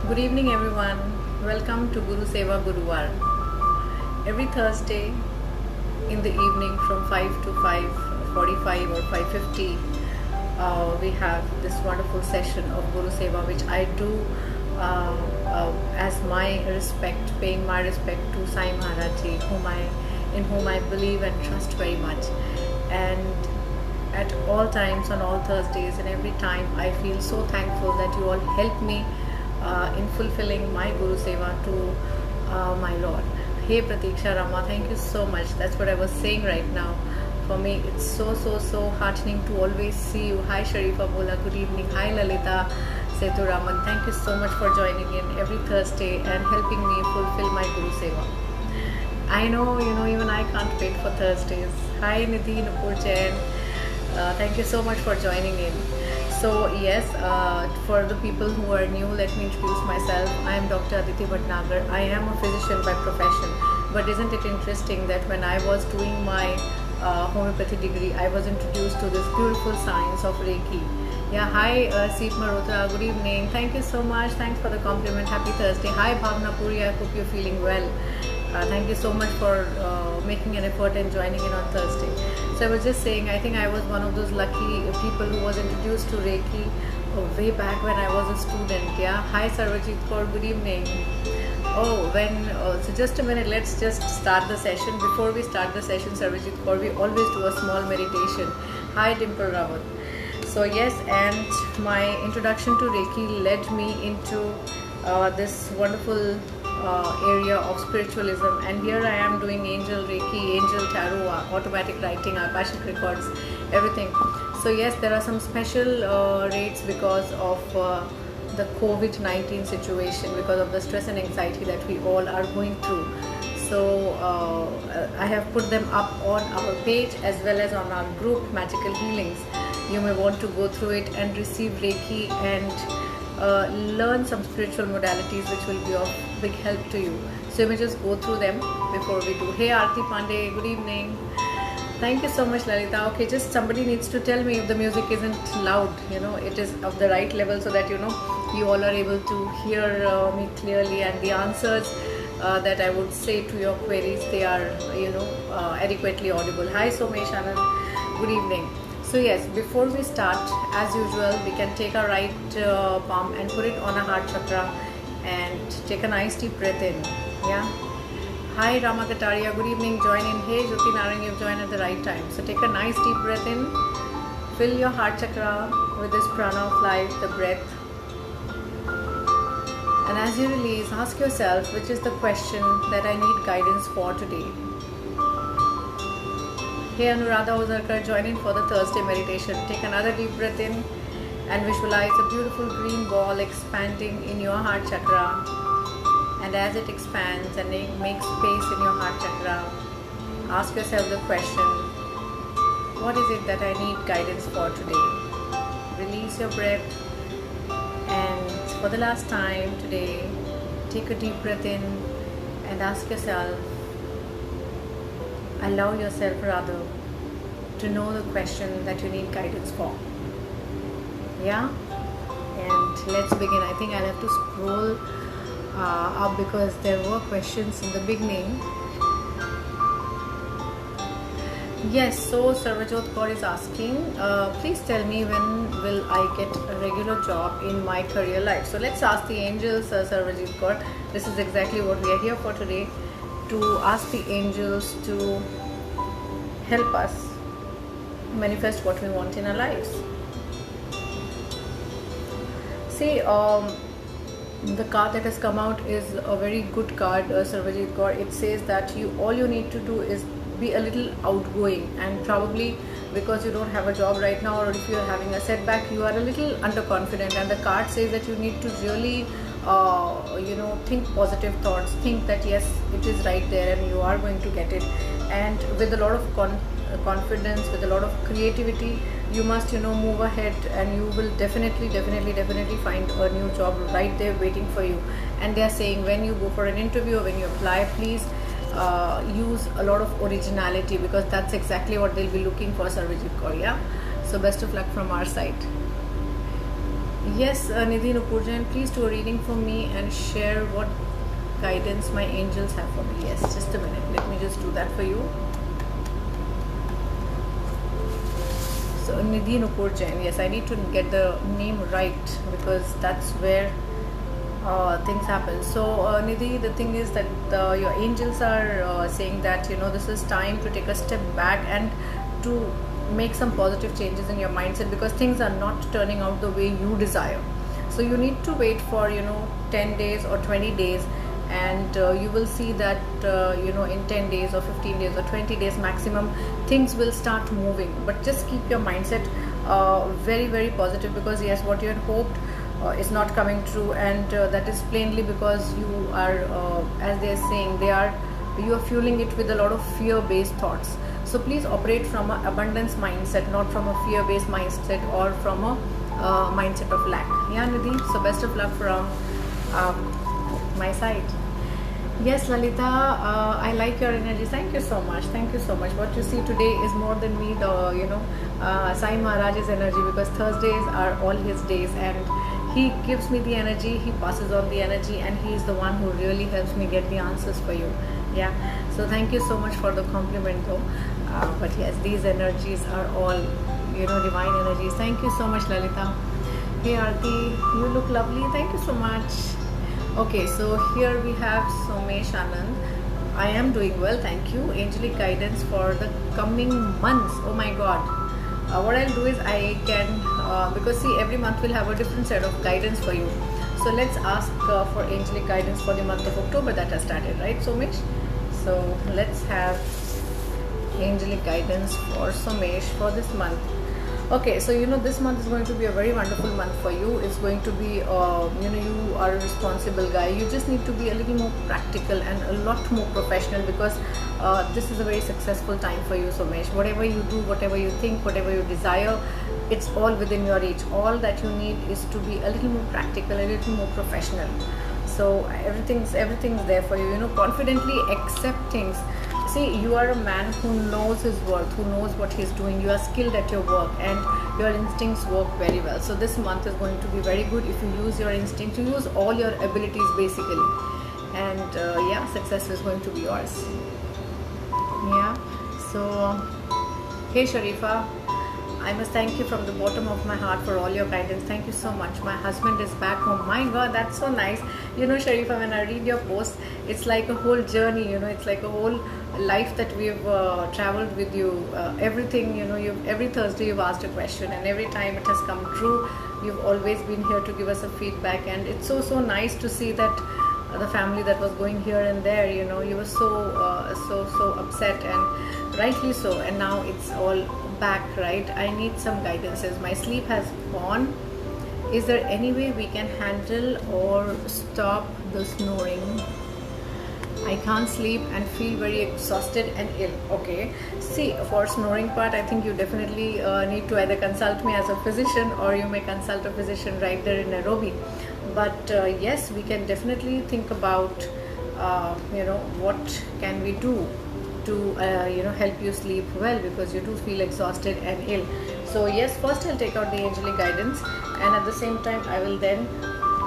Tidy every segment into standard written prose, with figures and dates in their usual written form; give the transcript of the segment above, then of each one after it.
Good evening, everyone. Welcome to Guru Seva Guruvar. Every Thursday in the evening from 5 to 5:45 or 5:50, we have this wonderful session of Guru Seva, which I do as my respect, paying my respect to Sai Maharaj Ji, in whom I believe and trust very much. And at all times, on all Thursdays, and every time, I feel so thankful that you all help me in fulfilling my Guru Seva to my Lord. Hey Pratiksha Rama, thank you so much. That's what I was saying right now. For me, it's so heartening to always see you. Hi Sharifa Bola, good evening. Hi Lalita Setu Raman, thank you so much for joining in every Thursday and helping me fulfill my Guru Seva. I know, even I can't wait for Thursdays. Hi Nidhi Nupur Jain, thank you so much for joining in. So yes, for the people who are new, let me introduce myself. I am Dr. Aditi Bhatnagar. I am a physician by profession. But isn't it interesting that when I was doing my homeopathy degree, I was introduced to this beautiful science of Reiki. Yeah, hi Seep Marotra, good evening. Thank you so much. Thanks for the compliment. Happy Thursday. Hi Bhavna Puri, I hope you're feeling well. Thank you so much for making an effort and joining in on Thursday. So I was just saying, I think I was one of those lucky people who was introduced to Reiki way back when I was a student. Yeah. Hi Sarvajit Kaur, good evening. So just a minute, let's just start the session. Before we start the session, Sarvajit Kaur, we always do a small meditation. Hi Dimple Rawat. So yes, and my introduction to Reiki led me into this wonderful area of spiritualism, and here I am doing angel Reiki, angel tarot, automatic writing, Akashic records, everything. So yes, there are some special rates because of the COVID-19 situation, because of the stress and anxiety that we all are going through. So I have put them up on our page as well as on our group Magical Healings. You may want to go through it and receive Reiki and learn some spiritual modalities which will be of big help to you. So you may just go through them before we do. Hey Aarti Pandey, good evening. Thank you so much Lalita. Okay, just somebody needs to tell me if the music isn't loud, it is of the right level, so that you all are able to hear me clearly, and the answers that I would say to your queries, they are adequately audible. Hi Somesh Anand, good evening. So yes, before we start, as usual, we can take our right palm and put it on our heart chakra and take a nice deep breath in. Yeah. Hi Rama Kataria, good evening. Join in. Hey Jyoti Narang, you've joined at the right time. So take a nice deep breath in. Fill your heart chakra with this prana of life, the breath. And as you release, ask yourself, which is the question that I need guidance for today. Hey Anuradha Ozarkar, join in for the Thursday meditation. Take another deep breath in and visualize a beautiful green ball expanding in your heart chakra. And as it expands and makes space in your heart chakra, ask yourself the question, what is it that I need guidance for today? Release your breath, and for the last time today, take a deep breath in and ask yourself, allow yourself rather to know the question that you need guidance for. Yeah? And let's begin. I think I'll have to scroll up because there were questions in the beginning. Yes, so Sarvajot Kaur is asking, please tell me when will I get a regular job in my career life. So let's ask the angels, Sarvajit Kaur. This is exactly what we are here for today, to ask the angels to help us manifest what we want in our lives. See, the card that has come out is a very good card, Sarvajit Kaur. It says that all you need to do is be a little outgoing, and probably because you don't have a job right now, or if you are having a setback, you are a little underconfident, and the card says that you need to really think positive thoughts, think that yes, it is right there and you are going to get it, and with a lot of confidence, with a lot of creativity, you must move ahead, and you will definitely find a new job right there waiting for you. And they are saying, when you go for an interview or when you apply, please use a lot of originality, because that's exactly what they'll be looking for, Sarvajit Kaur. Yeah, so best of luck from our side. Yes, Nidhi Nupurjan, please do a reading for me and share what guidance my angels have for me. Yes, just a minute. Let me just do that for you. So Nidhi Nupurjan, yes, I need to get the name right because that's where things happen. So Nidhi, the thing is that your angels are saying that this is time to take a step back and to make some positive changes in your mindset because things are not turning out the way you desire. So you need to wait for 10 days or 20 days, and you will see that in 10 days or 15 days or 20 days maximum things will start moving. But just keep your mindset very very positive, because yes, what you had hoped is not coming true, and that is plainly because you are as they are saying, you are fueling it with a lot of fear based thoughts. So please operate from an abundance mindset, not from a fear based mindset or from a mindset of lack. Yeah, Nidhi, so best of luck from my side. Yes, Lalita, I like your energy. Thank you so much. Thank you so much. What you see today is more than me, Sai Maharaj's energy, because Thursdays are all his days, and he gives me the energy, he passes on the energy, and he is the one who really helps me get the answers for you. Yeah, so thank you so much for the compliment though. But yes, these energies are all divine energies. Thank you so much, Lalita. Hey Aarti, you look lovely. Thank you so much. Okay, so here we have Somesh Anand. I am doing well, thank you. Angelic guidance for the coming months. Oh my god. What I'll do is I can, because see, every month we'll have a different set of guidance for you. So let's ask for angelic guidance for the month of October that has started, right, Somesh? So let's have angelic guidance for Somesh for this month. Okay, so this month is going to be a very wonderful month for you. It's going to be you are a responsible guy. You just need to be a little more practical and a lot more professional, because this is a very successful time for you, Somesh. Whatever you do, whatever you think, whatever you desire, it's all within your reach. All that you need is to be a little more practical, a little more professional. So everything's there for you. Confidently accept things. See, you are a man who knows his worth, who knows what he's doing. You are skilled at your work, and your instincts work very well. So this month is going to be very good if you use your instinct, you use all your abilities basically, and yeah, success is going to be yours. Yeah, so hey Sharifa, I must thank you from the bottom of my heart for all your guidance. Thank you so much. My husband is back home. My god, that's so nice. Sharifa, when I read your post, it's like a whole journey. It's like a whole life that we've traveled with you. Everything, every Thursday you've asked a question, and every time it has come true. You've always been here to give us a feedback, and it's so nice to see that the family that was going here and there, you were so upset, and rightly so, and now it's all back, right? I need some guidances. My sleep has gone. Is there any way we can handle or stop the snoring? I can't sleep and feel very exhausted and ill. Okay, see, for snoring part, I think you definitely need to either consult me as a physician, or you may consult a physician right there in Nairobi. But yes, we can definitely think about what can we do to help you sleep well, because you do feel exhausted and ill. So yes, first I'll take out the angelic guidance, and at the same time I will then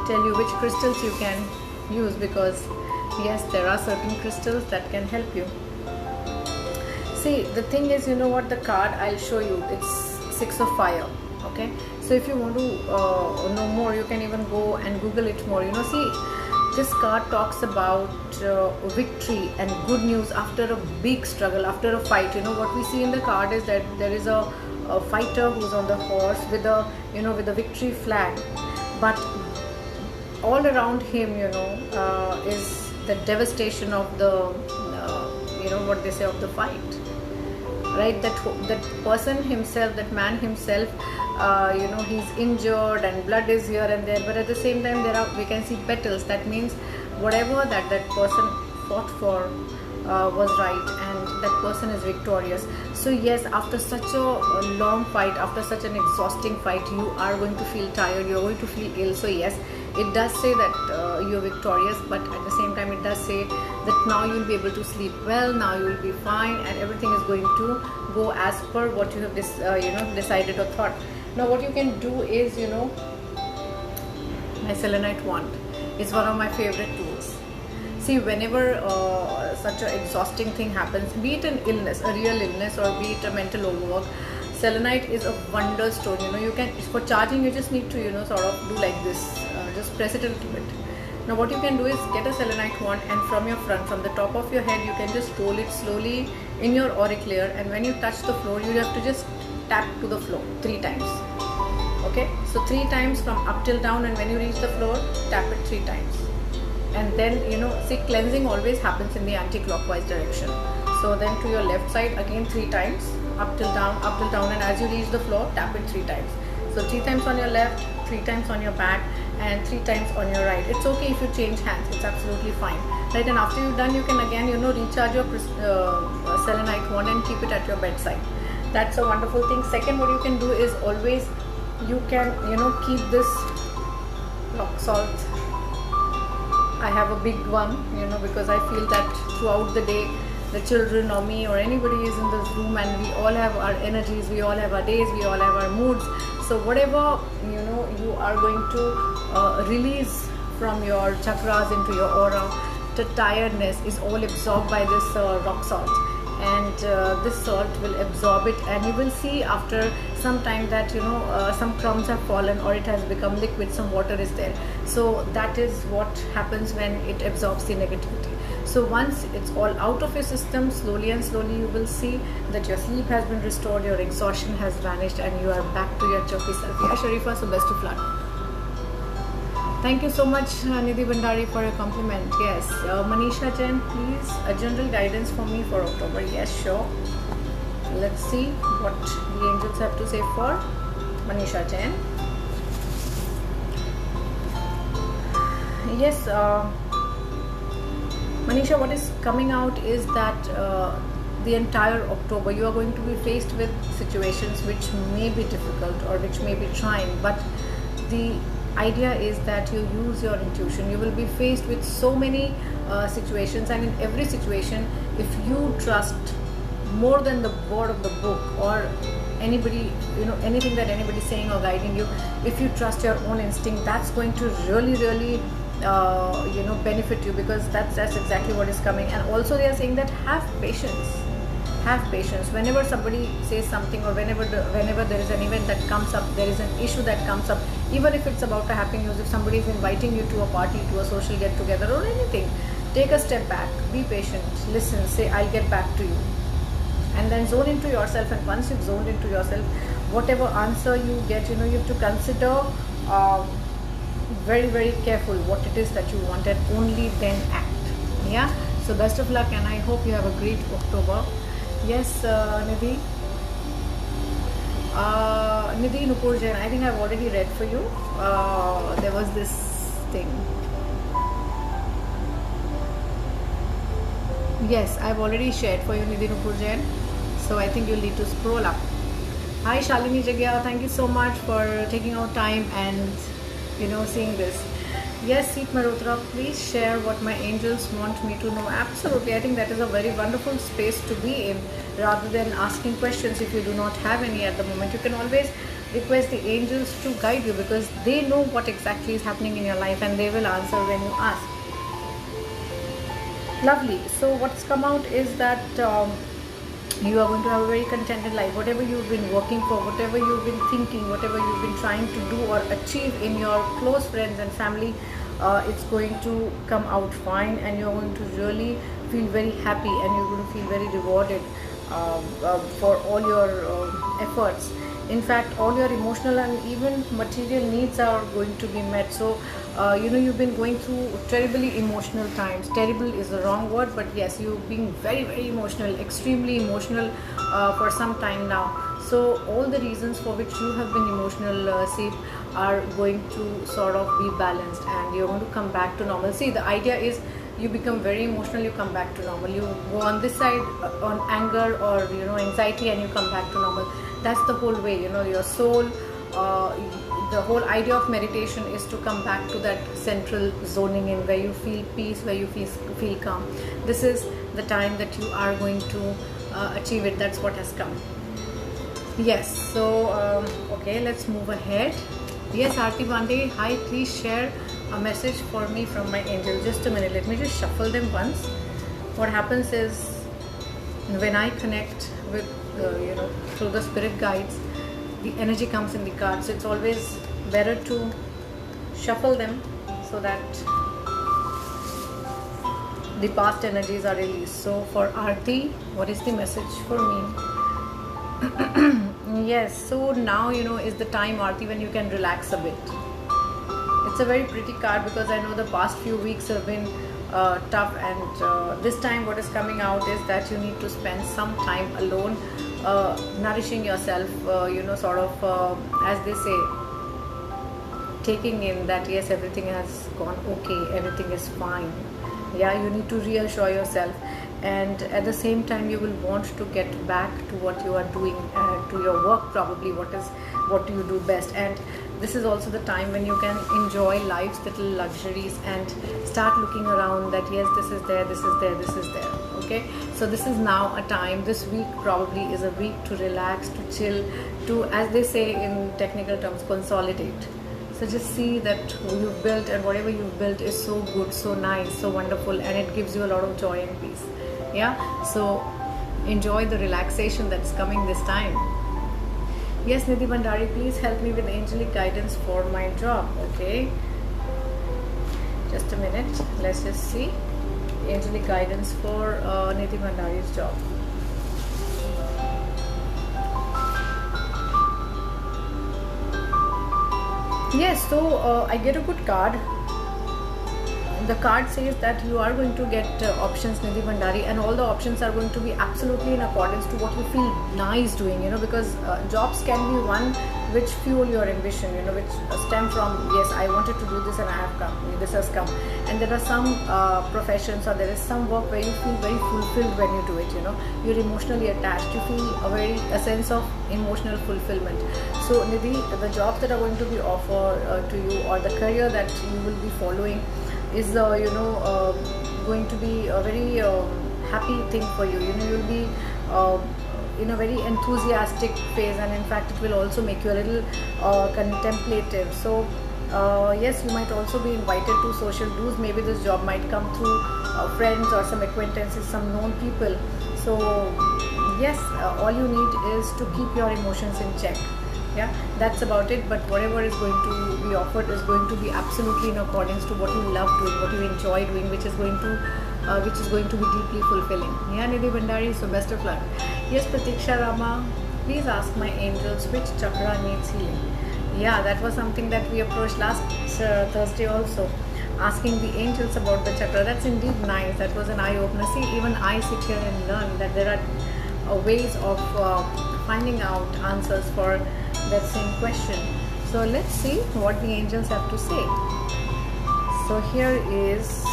tell you which crystals you can use, because yes, there are certain crystals that can help you. See, the thing is, what, the card I'll show you, it's 6 of fire. Okay, so if you want to know more, you can even go and Google it more. See, this card talks about victory and good news after a big struggle, after a fight. What we see in the card is that there is a fighter who's on the horse with a with a victory flag, but all around him is the devastation of the what they say, of the fight, right? That person himself, that man himself, he's injured and blood is here and there, but at the same time we can see petals. That means whatever that person fought for was right, and that person is victorious. So yes, after such a long fight, after such an exhausting fight, you are going to feel tired, you're going to feel ill. So yes, it does say that you're victorious, but at the same time it does say that now you'll be able to sleep well, now you will be fine, and everything is going to go as per what you have decided or thought. Now what you can do is my selenite wand is one of my favorite tools. See, whenever such an exhausting thing happens, be it an illness, a real illness, or be it a mental overwork, selenite is a wonder stone. You know, you can, for charging, you just need to, you know, sort of do like this, just press it a little bit. Now what you can do is get a selenite wand, and from your front, from the top of your head, you can just roll it slowly in your auric layer, and when you touch the floor, you have to just tap to the floor 3 times. Okay, so 3 times from up till down, and when you reach the floor, tap it 3 times. And then, you know, see, cleansing always happens in the anti-clockwise direction. So then to your left side, again 3 times, up till down, and as you reach the floor, tap it 3 times. So 3 times on your left, 3 times on your back, and 3 times on your right. It's okay if you change hands, it's absolutely fine. Right, and after you've done, you can again, you know, recharge your selenite wand and keep it at your bedside. That's a wonderful thing. Second, what you can do is always, you can, you know, keep this rock salt. I have a big one, you know, because I feel that throughout the day, the children or me or anybody is in this room, and we all have our energies, we all have our days, we all have our moods. So whatever, you know, you are going to release from your chakras into your aura, the tiredness is all absorbed by this rock salt, and this salt will absorb it, and you will see after some time that, you know, some crumbs have fallen, or it has become liquid, some water is there. So that is what happens when it absorbs the negativity. So once it's all out of your system, slowly and slowly you will see that your sleep has been restored, your exhaustion has vanished, and you are back to your chirpy self. Yeah, Sharifa, so best of luck. Thank you so much, Nidhi Bhandari, for your compliment. Yes, Manisha Jain, please, a general guidance for me for October. Yes, sure. Let's see what the angels have to say for Manisha Jain. Yes, Manisha, what is coming out is that the entire October you are going to be faced with situations which may be difficult or which may be trying, but the idea is that you use your intuition. You will be faced with so many situations, and in every situation, if you trust more than the word of the book or anybody, you know, anything that anybody is saying or guiding you, if you trust your own instinct, that's going to really you know, benefit you, because that's exactly what is coming. And also they are saying that have patience. Have patience. Whenever somebody says something, or whenever there is an event that comes up, there is an issue that comes up, even if it's about a happy news, if somebody is inviting you to a party, to a social get together or anything, take a step back, be patient, listen, say I'll get back to you, and then zone into yourself. And once you've zoned into yourself, whatever answer you get, you know, you have to consider very careful what it is that you want, and only then act. Yeah, so best of luck, and I hope you have a great October. Yes, Nidhi. Nidhi Nupur Jain, I think I've already read for you. There was this thing. Yes, I've already shared for you, Nidhi Nupur Jain. So I think you'll need to scroll up. Hi Shalini Jagya, thank you so much for taking out time and, you know, seeing this. Yes, Seet Marotra, please share what my angels want me to know. Absolutely, I think that is a very wonderful space to be in. Rather than asking questions if you do not have any at the moment, you can always request the angels to guide you, because they know what exactly is happening in your life, and they will answer when you ask. Lovely. So what's come out is that you are going to have a very contented life. Whatever you've been working for, whatever you've been thinking, whatever you've been trying to do or achieve in your close friends and family, it's going to come out fine, and you're going to really feel very happy, and you're going to feel very rewarded for all your efforts. In fact, all your emotional and even material needs are going to be met. So you know, you've been going through terribly emotional times. Terrible is the wrong word, but yes, you've been very emotional, extremely emotional for some time now. So all the reasons for which you have been emotional, Seet, are going to sort of be balanced, and you're going to come back to normal. See, the idea is you become very emotional, you come back to normal. You go on this side on anger or, you know, anxiety, and you come back to normal. That's the whole way, you know, your soul, the whole idea of meditation is to come back to that central zoning in, where you feel peace, where you feel calm. This is the time that you are going to achieve it. That's what has come. Yes, so okay, let's move ahead. Yes, Aarti Pandey, hi, please share a message for me from my angel. Just a minute, let me just shuffle them once. What happens is when I connect with, through the spirit guides, the energy comes in the cards. So it's always better to shuffle them so that the past energies are released. So for Aarti, what is the message for me? Yes, so now is the time, Aarti, when you can relax a bit. It's a very pretty card because I know the past few weeks have been tough, and this time what is coming out is that you need to spend some time alone, nourishing yourself, sort of, as they say, taking in that yes, everything has gone okay, everything is fine. Yeah, you need to reassure yourself, and at the same time you will want to get back to what you are doing, to your work probably, what do you do best. And this is also the time when you can enjoy life's little luxuries and start looking around that yes, this is there, this is there, this is there. Okay, so this is now a time, this week probably is a week to relax, to chill, to, as they say in technical terms, consolidate. So just see that you've built, and whatever you've built is so good, so nice, so wonderful, and it gives you a lot of joy and peace. Yeah, so enjoy the relaxation that's coming this time. Yes, Nidhi Bhandari, please help me with angelic guidance for my job. Okay, just a minute, let's just see angelic guidance for Nidhi Bhandari's job. Yes, so I get a good card. The card says that you are going to get options, Nidhi Bhandari, and all the options are going to be absolutely in accordance to what you feel nice doing, because jobs can be one which fuel your ambition, which stem from, yes, I wanted to do this and I have come, this has come. And there are some professions, or there is some work where you feel very fulfilled when you do it, you're emotionally attached, you feel a sense of emotional fulfillment. So Nidhi, the jobs that are going to be offered to you, or the career that you will be following, is going to be a very happy thing for you. You'll be in a very enthusiastic phase, and in fact it will also make you a little contemplative. So yes, you might also be invited to social do's. Maybe this job might come through friends or some acquaintances, some known people. So yes, all you need is to keep your emotions in check. Yeah, that's about it. But whatever is going to be offered is going to be absolutely in accordance to what you love doing, what you enjoy doing, which is going to be deeply fulfilling. Yeah, Nidhi Bhandari, so best of luck. Yes, Pratiksha Rama, please ask my angels which chakra needs healing. Yeah, that was something that we approached last Thursday also, asking the angels about the chakra. That's indeed nice. That was an eye-opener. See, even I sit here and learn that there are ways of finding out answers for that same question. So let's see what the angels have to say. So here is,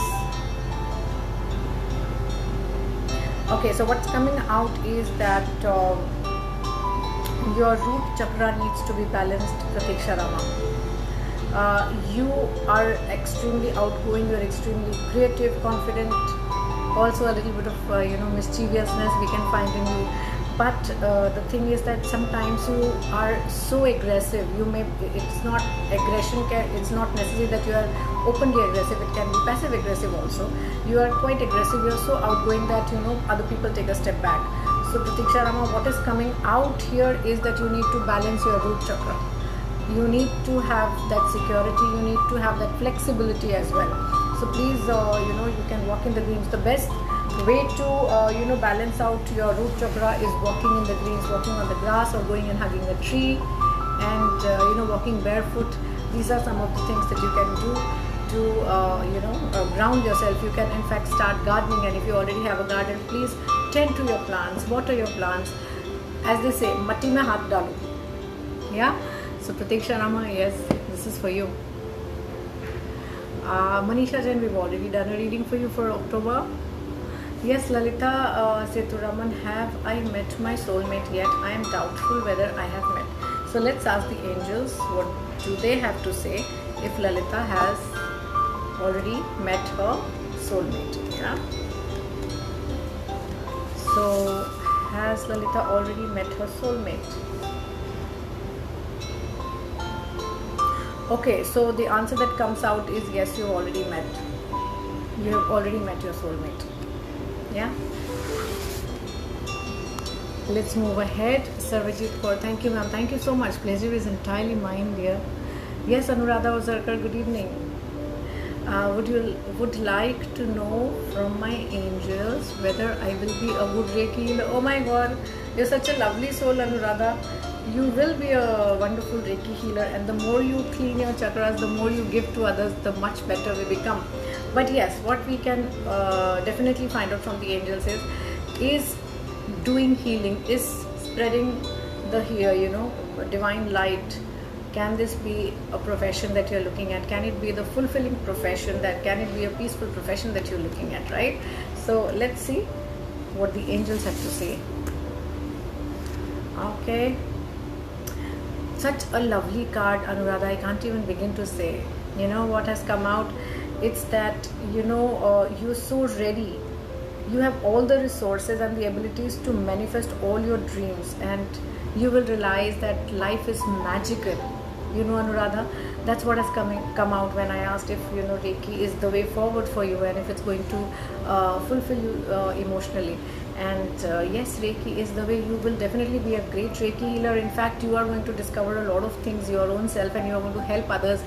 okay, so what's coming out is that your root chakra needs to be balanced, Pratiksha Rama. You are extremely outgoing, you're extremely creative, confident, also a little bit of mischievousness we can find in you. But the thing is that sometimes you are so aggressive. It's not aggression, it's not necessary that you are openly aggressive, it can be passive aggressive also. You are quite aggressive, you are so outgoing that other people take a step back. So Pratiksha Rama, what is coming out here is that you need to balance your root chakra. You need to have that security, you need to have that flexibility as well. So please, you can walk in the greens. The best way to balance out your root chakra is walking in the greens, walking on the grass, or going and hugging a tree, and walking barefoot. These are some of the things that you can do to ground yourself. You can in fact start gardening, and if you already have a garden, please tend to your plants, water your plants. As they say, matti mein haath daalo. Yeah, so Pratiksha Rama, yes, this is for you. Manisha Jain, we've already done a reading for you for October. Yes, Lalita Seturaman, have I met my soulmate yet? I am doubtful whether I have met. So let's ask the angels, what do they have to say if Lalita has already met her soulmate? Yeah. So has Lalita already met her soulmate? Okay, so the answer that comes out is yes, you already met. You have already met your soulmate. Yeah. Let's move ahead. Sarvajit Kaur, thank you, ma'am. Thank you so much. Pleasure is entirely mine, dear. Yes, Anuradha Ozarkar, good evening. Would like to know from my angels whether I will be a good Reiki healer. Oh my God, you're such a lovely soul, Anuradha. You will be a wonderful Reiki healer, and the more you clean your chakras, the more you give to others, the much better we become. But yes, what we can definitely find out from the angels is doing healing, is spreading the divine light. Can this be a profession that you're looking at? Can it be the fulfilling profession? Can it be a peaceful profession that you're looking at, right? So let's see what the angels have to say. Okay, such a lovely card, Anuradha. I can't even begin to say. You know what has come out? It's that you're so ready. You have all the resources and the abilities to manifest all your dreams, and you will realize that life is magical. Anuradha, that's what has come out when I asked if Reiki is the way forward for you, and if it's going to fulfill you emotionally. And yes, Reiki is the way. You will definitely be a great Reiki healer. In fact, you are going to discover a lot of things your own self, and you are going to help others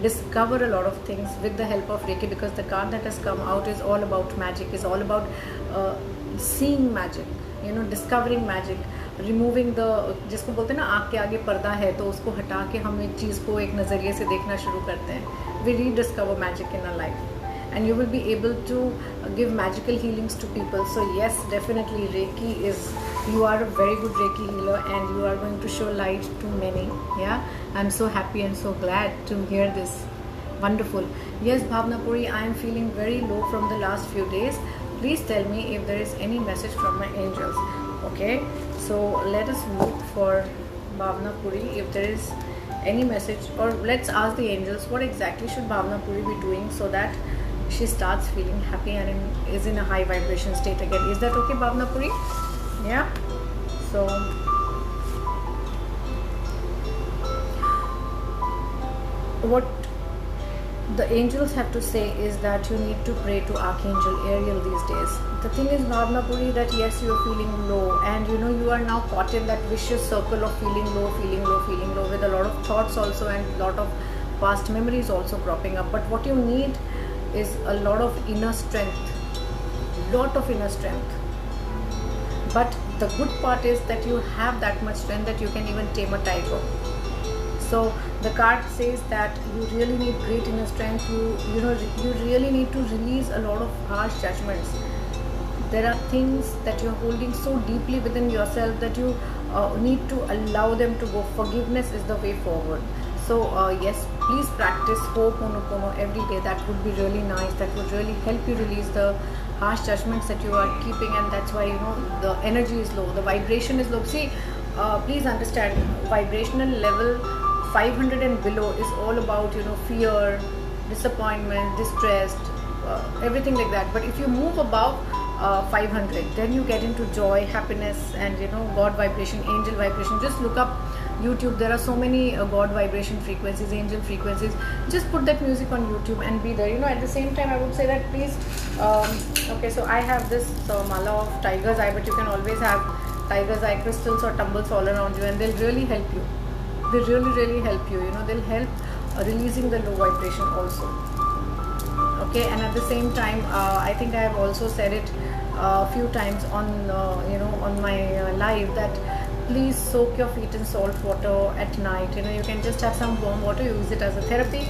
discover a lot of things with the help of Reiki, because the card that has come out is all about magic, is all about seeing magic, discovering magic, removing the, जिसको बोलते हैं ना आँख के आगे पर्दा है, तो उसको हटा के हम एक चीज़ को एक नज़रिए से देखना शुरू करते हैं. We rediscover magic in our life, and you will be able to give magical healings to people. So yes, definitely Reiki you are a very good Reiki healer, and you are going to show light to many. Yeah, I'm so happy and so glad to hear this. Wonderful. Yes, Bhavna Puri, I am feeling very low from the last few days. Please tell me if there is any message from my angels. Okay, so let us look for Bhavna Puri if there is any message, or let's ask the angels what exactly should Bhavna Puri be doing so that she starts feeling happy and is in a high vibration state again. Is that okay, Bhavna Puri? Yeah. So what the angels have to say is that you need to pray to Archangel Ariel these days. The thing is, Bhavna Puri, that yes, you are feeling low, and you are now caught in that vicious circle of feeling low, with a lot of thoughts also, and a lot of past memories also cropping up. But what you need is a lot of inner strength, but the good part is that you have that much strength that you can even tame a tiger. So the card says that you really need great inner strength. You really need to release a lot of harsh judgments. There are things that you're holding so deeply within yourself that you need to allow them to go. Forgiveness is the way forward. So yes, please practice Ho'oponopono every day. That would be really nice. That would really help you release the harsh judgments that you are keeping, and that's why the energy is low, the vibration is low. See, please understand, vibrational level 500 and below is all about fear, disappointment, distress, everything like that. But if you move above 500, then you get into joy, happiness, and God vibration, angel vibration. Just look up YouTube. There are so many God vibration frequencies, angel frequencies. Just put that music on YouTube and be there. At the same time, I would say that please okay, so I have this mala of tiger's eye, but you can always have tiger's eye crystals or tumbles all around you, and they'll really help you. They really help you. They'll help releasing the low vibration also. Okay, and at the same time, I think I have also said it a few times on on my live, that please soak your feet in salt water at night. You can just have some warm water, use it as a therapy.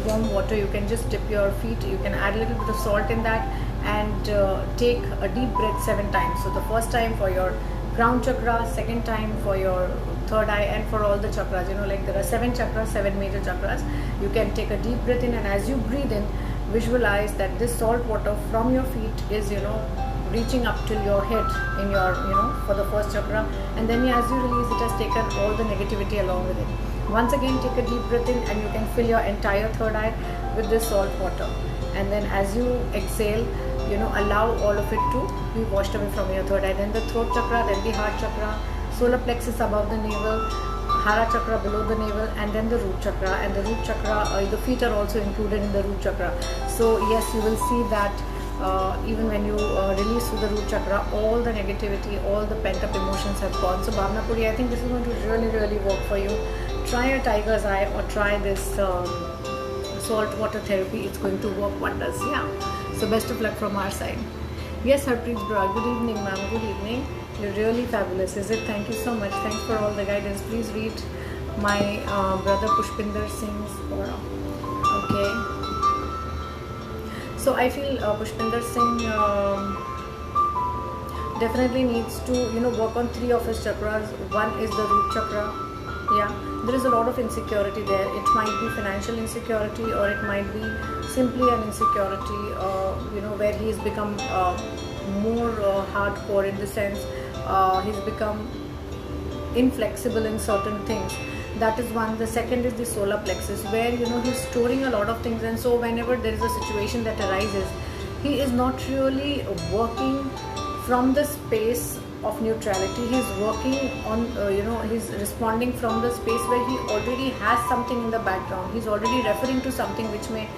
Warm water, you can just dip your feet, you can add a little bit of salt in that, and take a deep breath 7 times. So the first time for your crown chakra, second time for your third eye, and for all the chakras. Like there are 7 chakras, 7 major chakras. You can take a deep breath in, and as you breathe in, visualize that this salt water from your feet is reaching up till your head in your for the first chakra, and then as you release, it has taken all the negativity along with it. Once again, take a deep breath in, and you can fill your entire third eye with this salt water, and then as you exhale, allow all of it to be washed away from your third eye. Then the throat chakra, then the heart chakra, solar plexus above the navel, Hara chakra below the navel, and then the root chakra. And the root chakra, the feet are also included in the root chakra. So yes, you will see that even when you release through the root chakra, all the negativity, all the pent up emotions have gone. So Bhavna Puri, I think this is going to really work for you. Try a tiger's eye or try this salt water therapy. It's going to work wonders. Yeah. So best of luck from our side. Yes, Harpreet Bra, good evening, ma'am. Good evening. You're really fabulous, is it? Thank you so much. Thanks for all the guidance. Please read my brother Pushpinder Singh's aura. Okay. So I feel Pushpinder Singh definitely needs to, work on 3 of his chakras. One is the root chakra. Yeah, there is a lot of insecurity there. It might be financial insecurity, or it might be simply an insecurity, where he's become more hardcore, in the sense he's become inflexible in certain things. That is one. The second is the solar plexus, where he's storing a lot of things, and so whenever there is a situation that arises, he is not really working from the space of neutrality. He's working on he's responding from the space where he already has something in the background. He's already referring to something which may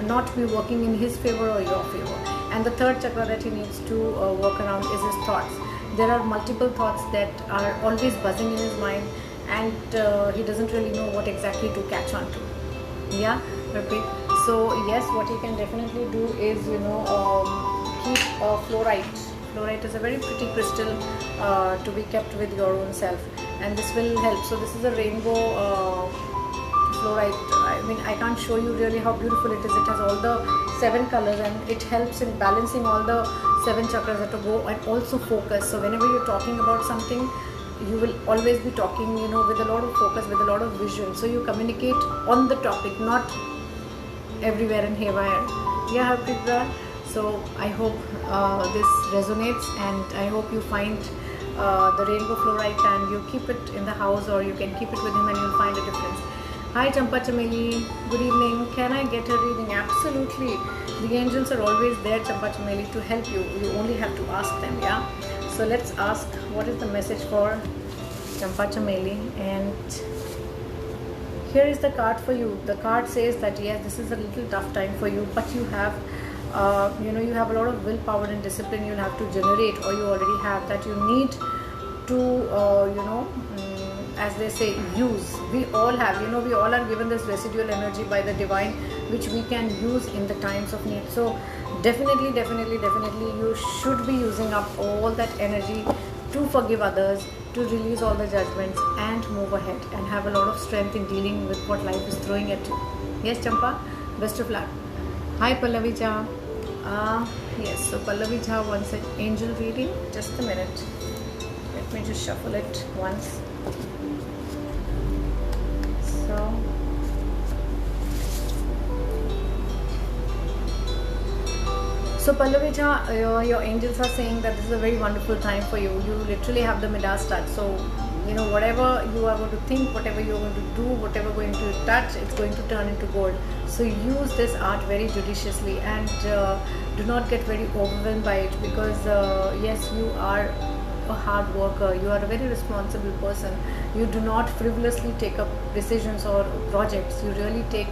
not be working in his favor or your favor. And the third chakra that he needs to work around is his thoughts. There are multiple thoughts that are always buzzing in his mind, and he doesn't really know what exactly to catch on to. Yeah, okay. So yes, what he can definitely do is keep fluorite. Fluorite is a very pretty crystal to be kept with your own self, and this will help. So this is a rainbow fluorite. I mean, I can't show you really how beautiful it is. It has all the 7 colors, and it helps in balancing all the 7 chakras that to go, and also focus. So whenever you're talking about something, you will always be talking, with a lot of focus, with a lot of vision. So you communicate on the topic, not everywhere and haywire. Yeah, Harpreet. So I hope this resonates, and I hope you find the rainbow fluorite and you keep it in the house, or you can keep it with him and you'll find a difference. Hi Champa Chameli, good evening. Can I get a reading? Absolutely. The angels are always there, Champa Chameli, to help you. You only have to ask them, yeah? So let's ask what is the message for Champa Chameli. And here is the card for you. The card says that yes, this is a little tough time for you, but you have you have a lot of willpower and discipline you'll have to generate, or you already have, that you need to as they say, use. We all have, we all are given this residual energy by the divine, which we can use in the times of need. So definitely you should be using up all that energy to forgive others, to release all the judgments, and move ahead and have a lot of strength in dealing with what life is throwing at you. Yes, Champa, best of luck. Hi Pallavi Jha. Yes, so Pallavi Jha wants an angel reading. Just a minute. Let me just shuffle it once. So Pallavi Jha, your angels are saying that this is a very wonderful time for you. You literally have the Midas touch. So, whatever you are going to think, whatever you are going to do, whatever going to touch, it's going to turn into gold. So use this art very judiciously, and do not get very overwhelmed by it, because yes, you are a hard worker. You are a very responsible person. You do not frivolously take up decisions or projects. You really take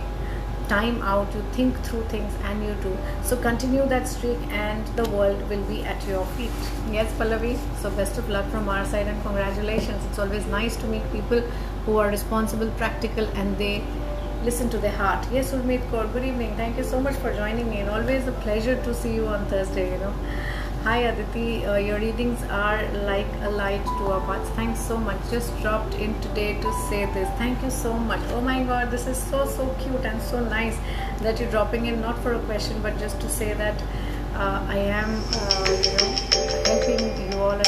time out, you think through things, and you do. So continue that streak, and the world will be at your feet. Yes, Pallavi. So best of luck from our side, and congratulations. It's always nice to meet people who are responsible, practical, and they listen to their heart. Yes, Urmeet Kaur, good evening. Thank you so much for joining me, and always a pleasure to see you on Thursday. Hi Aditi, your readings are like a light to our paths. Thanks so much. Just dropped in today to say this. Thank you so much. Oh my God, this is so cute and so nice that you're dropping in, not for a question, but just to say that I am helping you all, and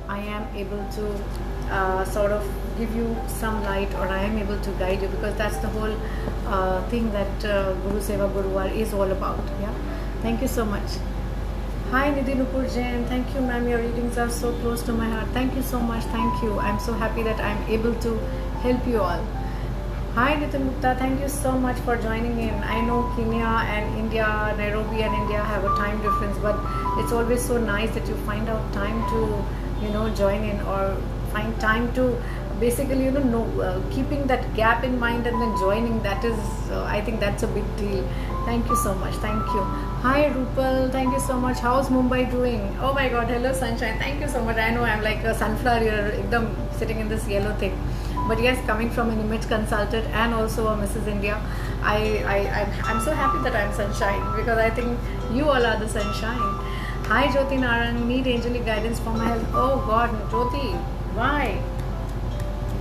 I am able to sort of give you some light, or I am able to guide you, because that's the whole thing that Guru Seva Guruvar is all about. Yeah. Thank you so much. Hi Nidhi Nupur Jain. Thank you, ma'am. Your readings are so close to my heart. Thank you so much. Thank you. I'm so happy that I'm able to help you all. Hi Nitin Gupta. Thank you so much for joining in. I know Kenya and India, Nairobi and India have a time difference, but it's always so nice that you find out time to join in, or find time to basically, keeping that gap in mind and then joining, that is, I think that's a big deal. Thank you so much. Thank you. Hi Rupal, thank you so much. How's Mumbai doing? Oh my god, hello sunshine. Thank you so much. I know I'm like a sunflower here, ekdam sitting in this yellow thing. But yes, coming from an image consultant and also a Mrs. India, I'm so happy that I'm sunshine, because I think you all are the sunshine. Hi Jyoti Naran, need angelic guidance for my health. Oh god, Jyoti, why?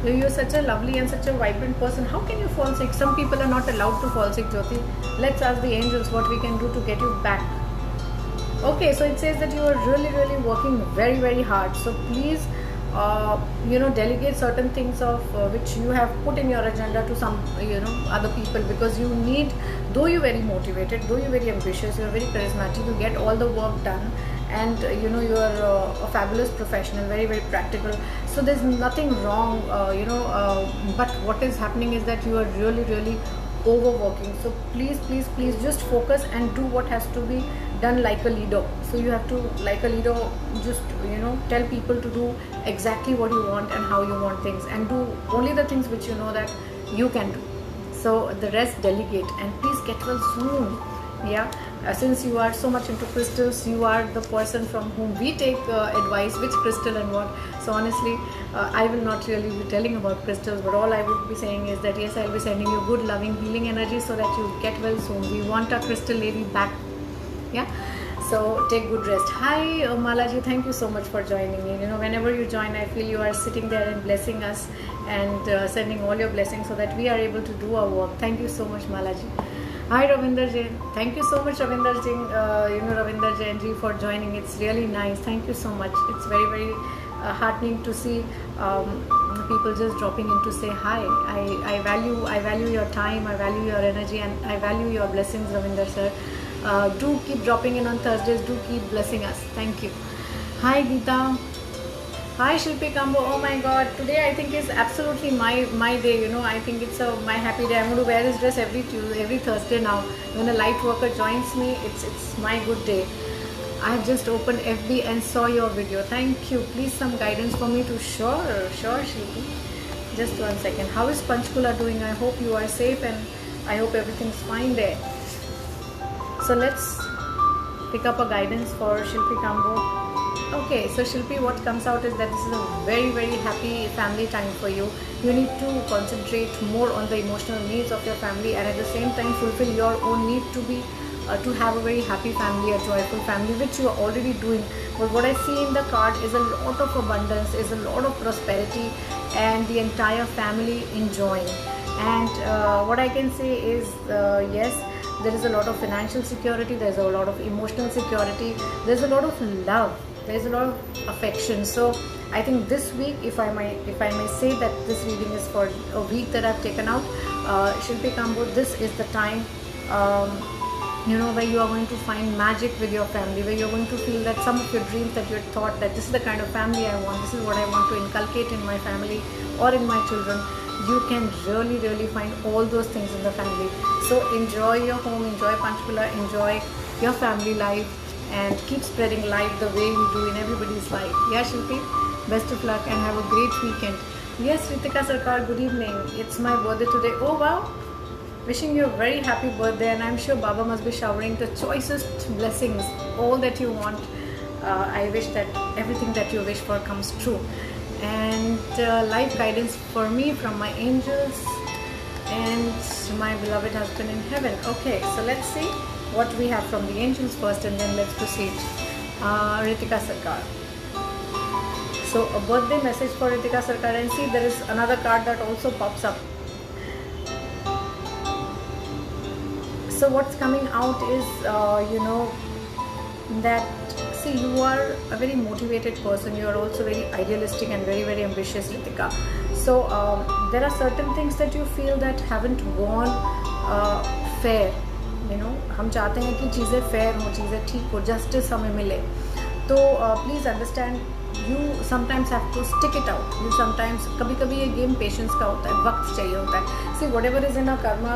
You're such a lovely and such a vibrant person. How can you fall sick? Some people are not allowed to fall sick, Jyoti. Let's ask the angels what we can do to get you back. Okay, so it says that you are really, really working very, very hard. So please, delegate certain things of which you have put in your agenda to some, other people, because you need, though you're very motivated, though you're very ambitious, you're very charismatic, you get all the work done, and you are a fabulous professional, very, very practical. So there's nothing wrong, but what is happening is that you are really, really overworking. So please, please, please just focus and do what has to be done like a leader. So you have to, like a leader, just tell people to do exactly what you want and how you want things, and do only the things which you know that you can do. So the rest delegate, and please get well soon. Yeah, since you are so much into crystals, you are the person from whom we take advice, which crystal and what. So honestly, I will not really be telling about crystals, but all I would be saying is that yes, I'll be sending you good, loving, healing energy so that you get well soon. We want our crystal lady back. Yeah, so take good rest. Hi Malaji, thank you so much for joining me. Whenever you join, I feel you are sitting there and blessing us, and sending all your blessings so that we are able to do our work. Thank you so much, Malaji. Hi Ravinder Jain, thank you so much, Ravinder Jain, Ravinder Jain ji, for joining. It's really nice. Thank you so much. It's very, very heartening to see people just dropping in to say hi. I value your time, I value your energy, and I value your blessings, Ravinder sir. Do keep dropping in on Thursdays. Do keep blessing us. Thank you. Hi Geeta. Hi Shilpi Kambo. Oh my god, today I think is absolutely my day. I think it's my happy day. I'm going to wear this dress every Thursday now. When a light worker joins me, it's my good day. I have just opened FB and saw your video. Thank you. Please some guidance for me to sure Shilpi. Just 1 second. How is Panchkula doing? I hope you are safe, and I hope everything's fine there. So let's pick up a guidance for Shilpi Kambo. Okay, so Shilpi, what comes out is that this is a very, very happy family time for you. You need to concentrate more on the emotional needs of your family, and at the same time fulfill your own need to be to have a very happy family, a joyful family, which you are already doing. But what I see in the card is a lot of abundance, is a lot of prosperity, and the entire family enjoying. And what I can say is yes, there is a lot of financial security, there's a lot of emotional security, there's a lot of love, there's a lot of affection. So I think this week, if I may say that this reading is for a week that I've taken out, Shilpi Kambo, this is the time where you are going to find magic with your family, where you're going to feel that some of your dreams that you had thought that this is the kind of family I want, this is what I want to inculcate in my family or in my children, you can really, really find all those things in the family. So enjoy your home, enjoy Panchkula, enjoy your family life, and keep spreading light the way we do in everybody's life. Yeah, Shilpi, best of luck and have a great weekend. Yes, Ritika Sarkar, good evening. It's my birthday today. Oh wow, wishing you a very happy birthday, and I'm sure Baba must be showering the choicest blessings, all that you want. I wish that everything that you wish for comes true. And life guidance for me from my angels and my beloved husband in heaven. Okay, so let's see what we have from the angels first, and then let's proceed. Ritika Sarkar. So a birthday message for Ritika Sarkar, and see there is another card that also pops up. So what's coming out is that, see, you are a very motivated person, you are also very idealistic and very, very ambitious, Ritika. So there are certain things that you feel that haven't gone fair. हम चाहते हैं कि चीज़ें fair हो, चीज़ें ठीक हो, justice हमें मिले. तो please understand, you sometimes have to stick it out. You sometimes, कभी कभी ये गेम पेशेंस का होता है, वक्त चाहिए होता है. सी व्हाटएवर इज इन अ कर्मा,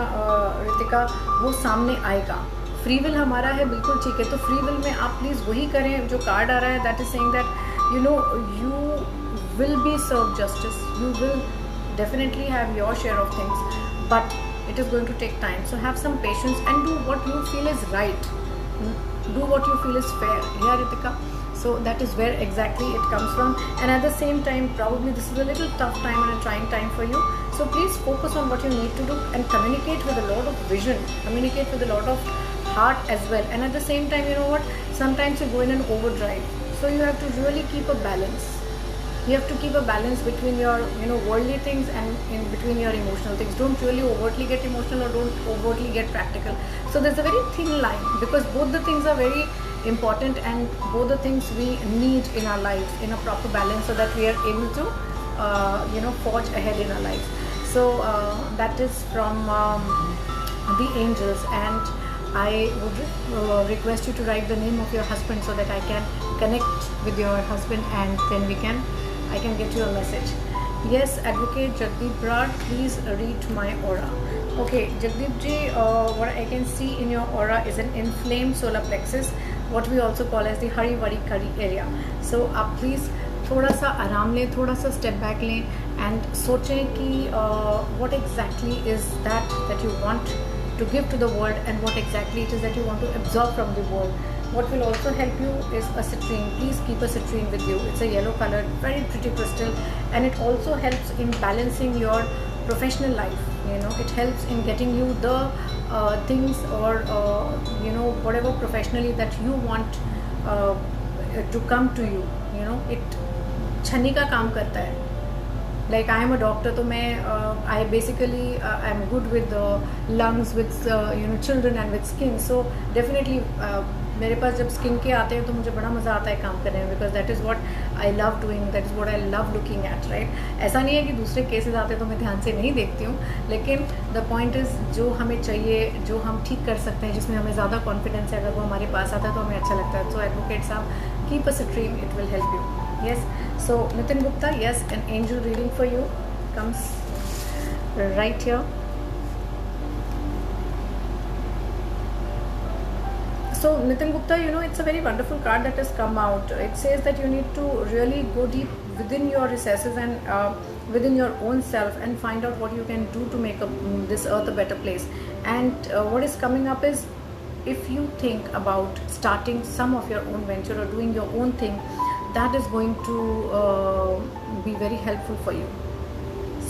रितिका, वो सामने आएगा. फ्री विल हमारा है, बिल्कुल ठीक है. तो फ्री विल में आप प्लीज़ वही करें जो कार्ड आ रहा है, that is saying that you will be served justice. You will definitely have your share of things, but it is going to take time. So have some patience and do what you feel is right. Do what you feel is fair. Yeah, Ritika. So that is where exactly it comes from. And at the same time, probably this is a little tough time and a trying time for you. So please focus on what you need to do and communicate with a lot of vision. Communicate with a lot of heart as well. And at the same time, you know what? Sometimes you go in an overdrive. So you have to really keep a balance. You have to keep a balance between your worldly things and in between your emotional things. Don't really overtly get emotional or don't overtly get practical. So there's a very thin line, because both the things are very important and both the things we need in our lives in a proper balance, so that we are able to forge ahead in our lives. So that is from the angels, and I would request you to write the name of your husband so that I can connect with your husband, and then I can get you a message. Yes, Advocate Jagdeep Brar, please read my aura. Okay, Jagdeep ji, what I can see in your aura is an inflamed solar plexus, what we also call as the Hari Vari Kari area. So आप please थोड़ा सा आराम लें, थोड़ा सा step back लें and सोचें कि what exactly is that you want to give to the world, and what exactly it is that you want to absorb from the world. What will also help you is a citrine. Please keep a citrine with you. It's a yellow colored, very pretty crystal, and it also helps in balancing your professional life. It helps in getting you the things or whatever professionally that you want to come to you. It छन्नी का काम करता है. Like I am a doctor, तो मैं I basically I am good with lungs, with children and with skin. So definitely मेरे पास जब skin के आते हैं तो मुझे बड़ा मज़ा आता है काम करने में, because that is what I love doing, that is what I love looking at, right. ऐसा नहीं है कि दूसरे केसेस आते हैं तो मैं ध्यान से नहीं देखती हूँ, लेकिन द पॉइंट इज़ जो हमें चाहिए, जो हम ठीक कर सकते हैं, जिसमें हमें ज़्यादा कॉन्फिडेंस है, अगर वो हमारे पास आता है तो हमें अच्छा लगता है. सो एडवोकेट साहब, keep a citrine, it will help you. Yes, so Nitin Gupta, yes, an angel reading for you comes right here. So Nitin Gupta, it's a very wonderful card that has come out. It says that you need to really go deep within your recesses and within your own self and find out what you can do to make this earth a better place. And what is coming up is, if you think about starting some of your own venture or doing your own thing, that is going to be very helpful for you.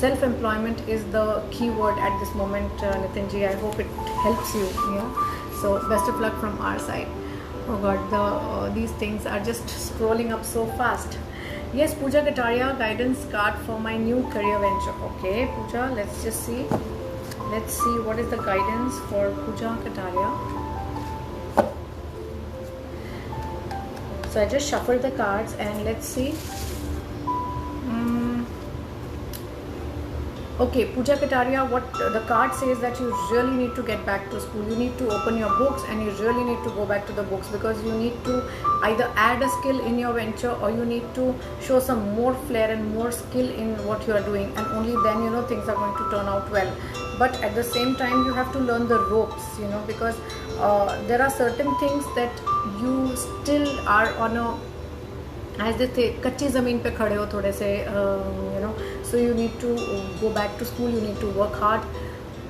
Self-employment is the key word at this moment, Nitin ji. I hope it helps you. So best of luck from our side. Oh God, these things are just scrolling up so fast. Yes, Pooja Kataria, guidance card for my new career venture. Okay, Pooja, let's just see. Let's see what is the guidance for Pooja Kataria. So I just shuffled the cards and let's see. Okay, Pooja Kataria, what the card says that you really need to get back to school. You need to open your books and you really need to go back to the books, because you need to either add a skill in your venture or you need to show some more flair and more skill in what you are doing, and only then things are going to turn out well. But at the same time you have to learn the ropes, because there are certain things that you still are on a, as they say, कच्ची ज़मीन पे खड़े हो थोड़े से, so you need to go back to school, you need to work hard,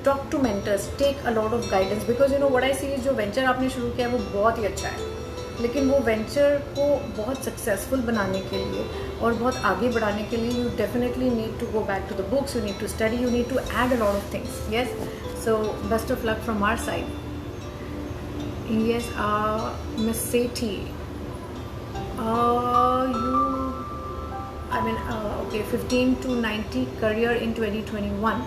talk to mentors, take a lot of guidance, because what I see is जो venture आपने शुरू किया है वो बहुत ही अच्छा है, लेकिन वो venture को बहुत successful बनाने के लिए और बहुत आगे बढ़ाने के लिए you definitely need to go back to the books, you need to study, you need to add a lot of things. Yes, so best of luck from our side. Yes, Miss Sethi, okay, 15 to 90 career in 2021.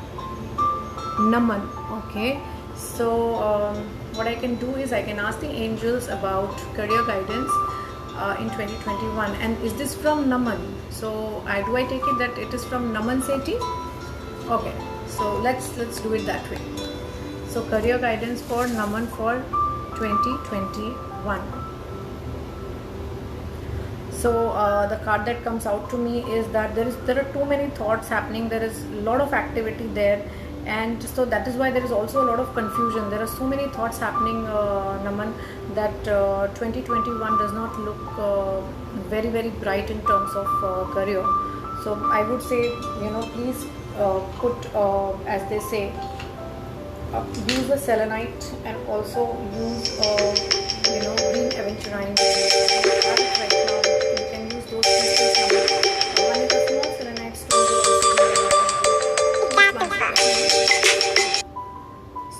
Naman, okay. So what I can do is I can ask the angels about career guidance in 2021. And is this from Naman? So do I take it that it is from Naman Sethi? Okay, so let's do it that way. So career guidance for Naman for 2021. So the card that comes out to me is that there are too many thoughts happening, there is a lot of activity there, and so that is why there is also a lot of confusion. There are so many thoughts happening, Naman, that 2021 does not look very, very bright in terms of career. So I would say, please put, as they say, use a selenite, and also use green aventurine. Right now, you can use those crystals. One is a small selenite stone.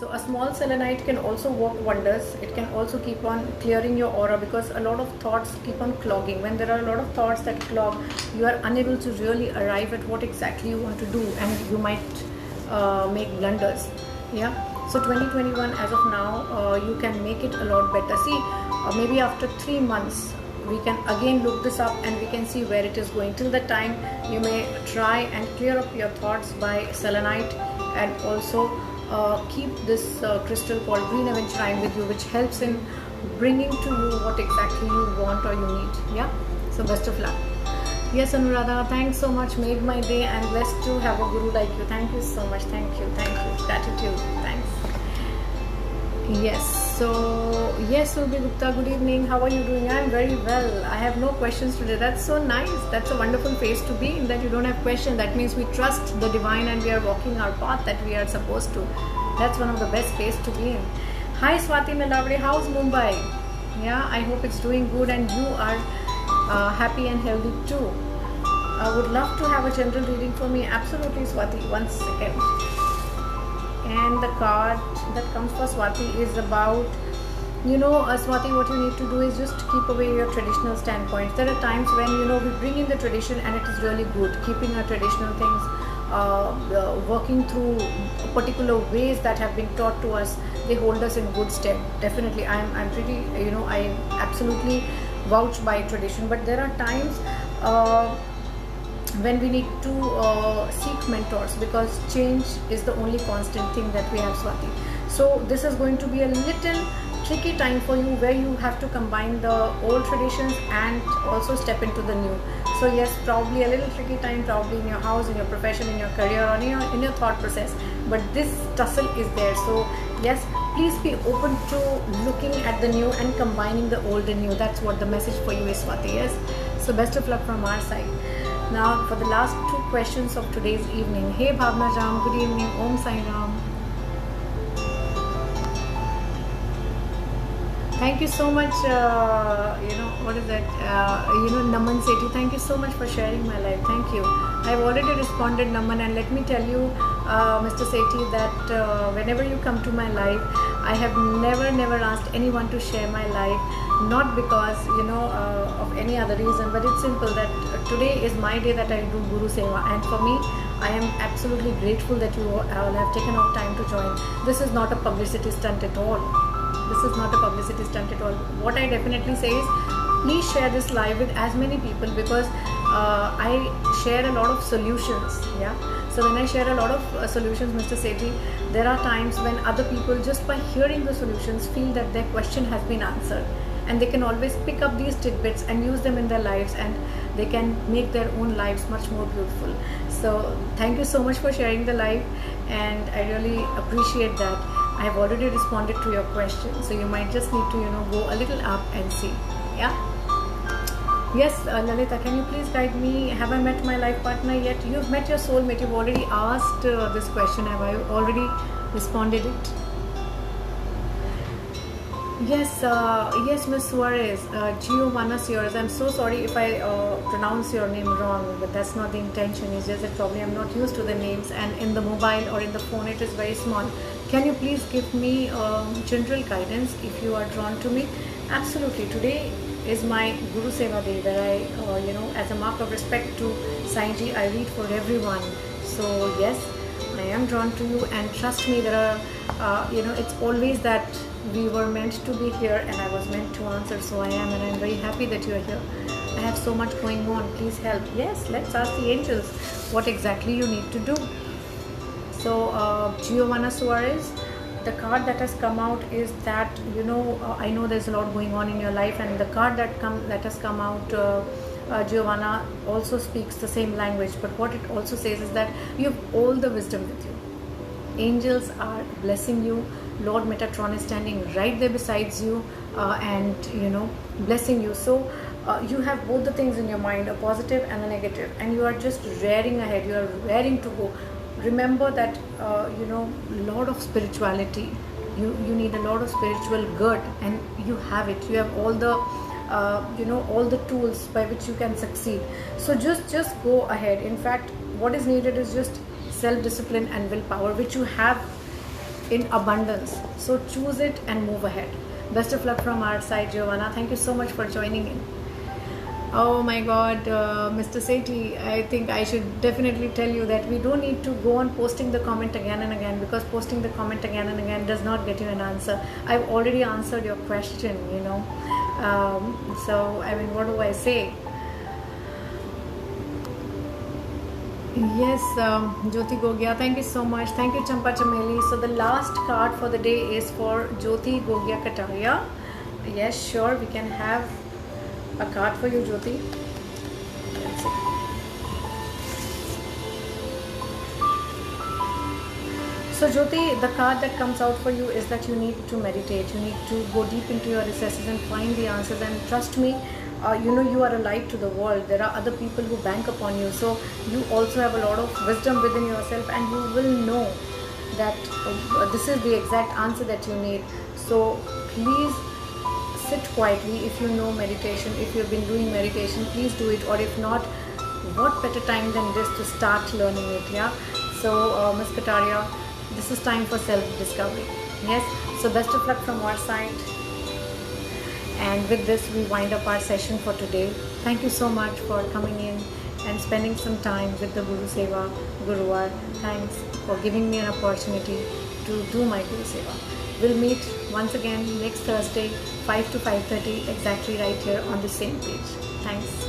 So a small selenite can also work wonders. It can also keep on clearing your aura, because a lot of thoughts keep on clogging. When there are a lot of thoughts that clog, you are unable to really arrive at what exactly you want to do, and you might make blunders. Yeah. So 2021 as of now, you can make it a lot better. See, maybe after 3 months we can again look this up and we can see where it is going. Till that time, you may try and clear up your thoughts by selenite, and also keep this crystal called green aventurine with you, which helps in bringing to you what exactly you want or you need. Yeah. So best of luck. Yes, Anuradha, thanks so much. Made my day, and blessed to have a guru like you. Thank you so much. Thank you. Gratitude. Thanks. Yes. So, yes, Ruby Gupta, good evening. How are you doing? I'm very well. I have no questions today. That's so nice. That's a wonderful phase to be in, that you don't have questions. That means we trust the divine and we are walking our path that we are supposed to. That's one of the best phase to be in. Hi, Swati Melavade. How's Mumbai? Yeah, I hope it's doing good and you are happy and healthy too. I would love to have a general reading for me. Absolutely, Swati. 1 second. And the card that comes for Swati is about, Swati, what you need to do is just keep away your traditional standpoints. There are times when, we bring in the tradition and it is really good. Keeping our traditional things, working through particular ways that have been taught to us, they hold us in good stead. Definitely, I'm pretty, I absolutely vouch by tradition. But there are times when we need to seek mentors, because change is the only constant thing that we have, Swati. So this is going to be a little tricky time for you, where you have to combine the old traditions and also step into the new. So yes, probably a little tricky time, probably in your house, in your profession, in your career, or in your thought process, but this tussle is there. So yes, please be open to looking at the new and combining the old and new. That's what the message for you is, Swati. Yes. So best of luck from our side. Now for the last 2 questions of today's evening. Hey Bhavna Jam, good evening. Om Sai Ram. Thank you so much, what is that, Naman Sethi, thank you so much for sharing my life. Thank you. I've already responded, Naman, and let me tell you, Mr. Sethi, that whenever you come to my life, I have never asked anyone to share my life, not because, of any other reason, but it's simple that today is my day that I do Guru Seva, and for me, I am absolutely grateful that you all have taken out time to join. This is not a publicity stunt at all. What I definitely say is, please share this live with as many people, because I share a lot of solutions. Yeah. So when I share a lot of solutions, Mr. Sethi, there are times when other people, just by hearing the solutions, feel that their question has been answered, and they can always pick up these tidbits and use them in their lives, and they can make their own lives much more beautiful. So thank you so much for sharing the live, and I really appreciate that. I have already responded to your question, so you might just need to go a little up and see. Yeah. Yes, Lalita, can you please guide me? Have I met my life partner yet? You've met your soulmate. You've already asked this question. Have I already responded it? Yes, Miss Suarez, Giovanna Suarez. I'm so sorry if I pronounce your name wrong, but that's not the intention. It's just that probably I'm not used to the names, and in the mobile or in the phone it is very small. Can you please give me general guidance if you are drawn to me? Absolutely. Today is my Guru Seva Day, where I, as a mark of respect to Saiji, I read for everyone. So yes, I am drawn to you, and trust me, there are, it's always that we were meant to be here, and I was meant to answer. So I am, and I'm very happy that you are here. I have so much going on. Please help. Yes, let's ask the angels what exactly you need to do. So Giovanna Suarez, the card that has come out is that, I know there's a lot going on in your life, and the card that has come out, Giovanna, also speaks the same language, but what it also says is that you have all the wisdom with you. Angels are blessing you. Lord Metatron is standing right there besides you, and blessing you. So you have both the things in your mind, a positive and a negative, and you are just rearing ahead, you are rearing to go. Remember that lot of spirituality, you need a lot of spiritual good, and you have it. You have all the all the tools by which you can succeed. So just go ahead. In fact, what is needed is just self-discipline and willpower, which you have in abundance. So choose it and move ahead. Best of luck from our side, Giovanna. Thank you so much for joining in. Oh my God, Mr. Sethi, I think I should definitely tell you that we don't need to go on posting the comment again and again, because posting the comment again and again does not get you an answer. I've already answered your question, so I mean, what do I say? Yes, Jyoti Gogia, thank you so much. Thank you, Champa Chameli. So the last card for the day is for Jyoti Gogia Kataria. Yes, sure, we can have a card for you, Jyoti. Let's see. So Jyoti, the card that comes out for you is that you need to meditate. You need to go deep into your recesses and find the answers. And trust me, you are a light to the world. There are other people who bank upon you. So you also have a lot of wisdom within yourself, and you will know that this is the exact answer that you need. So please sit quietly. If you know meditation, if you've been doing meditation, please do it. Or if not, what better time than this to start learning it? Yeah. So Ms. Kataria, this is time for self-discovery. Yes. So best of luck from our side. And with this, we wind up our session for today. Thank you so much for coming in and spending some time with the Guru Seva Guruvar. Thanks for giving me an opportunity to do my Guru Seva. We'll meet once again next Thursday, 5 to 5:30, exactly right here on the same page. Thanks.